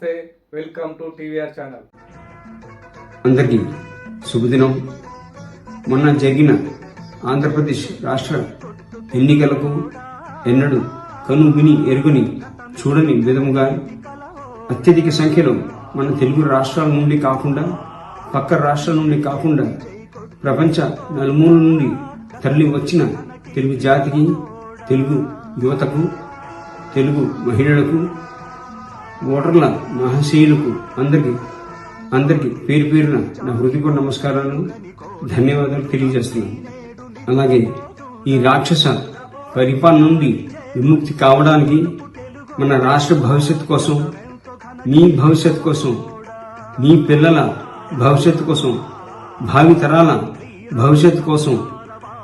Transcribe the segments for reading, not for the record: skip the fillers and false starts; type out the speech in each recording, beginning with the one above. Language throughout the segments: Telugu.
నమస్తే, వెల్కమ్ టు టీవీఆర్ ఛానల్. అందరికీ శుభదినం. మొన్న జరిగిన ఆంధ్రప్రదేశ్ రాష్ట్ర ఎన్నికలకు ఎన్నడూ కను విని ఎరుగుని చూడని విధముగా అత్యధిక సంఖ్యలో మన తెలుగు రాష్ట్రాల నుండి కాకుండా పక్క రాష్ట్రాల నుండి కాకుండా ప్రపంచ నలుమూల నుండి తరలి వచ్చిన తెలుగు జాతికి, తెలుగు యువతకు, తెలుగు మహిళలకు, ఓటర్ల మహాశయులకు అందరికీ పేరు పేరున నా హృదయపూర్వక నమస్కారాలు, ధన్యవాదాలు తెలియజేస్తున్నాను. అలాగే ఈ రాక్షస పరిపాలన నుండి విముక్తి కావడానికి మన రాష్ట్ర భవిష్యత్తు కోసం, మీ భవిష్యత్తు కోసం, మీ పిల్లల భవిష్యత్తు కోసం, భావి తరాల భవిష్యత్తు కోసం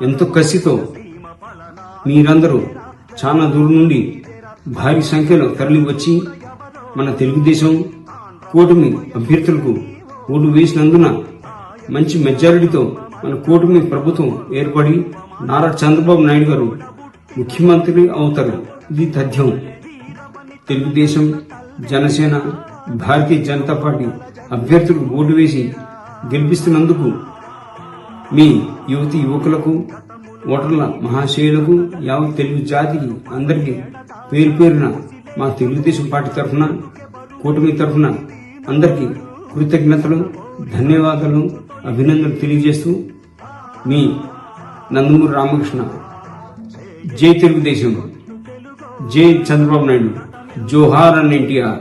ఎంతో కసితో మీరందరూ చాలా దూరం నుండి భారీ సంఖ్యలో తరలి వచ్చి మన తెలుగుదేశం కూటమి అభ్యర్థులకు ఓటు వేసినందున మంచి మెజారిటీతో మన కూటమి ప్రభుత్వం ఏర్పడి నారా చంద్రబాబు నాయుడు గారు ముఖ్యమంత్రి అవుతారు. ఇది తథ్యం. తెలుగుదేశం, జనసేన, భారతీయ జనతా పార్టీ అభ్యర్థులకు ఓటు వేసి గెలిపిస్తున్నందుకు మీ యువతి యువకులకు, ఓటర్ల మహాశయులకు, యావత్ తెలుగు జాతికి అందరికీ పేరు పేరున మా తెలుగుదేశం పార్టీ తరఫున, కూటమి తరఫున అందరికీ కృతజ్ఞతలు, ధన్యవాదాలు, అభినందనలు తెలియజేస్తూ మీ నందమూరి రామకృష్ణ. జై తెలుగుదేశం, జై చంద్రబాబు నాయుడు, జోహార్ అన్న ఎన్టీఆర్.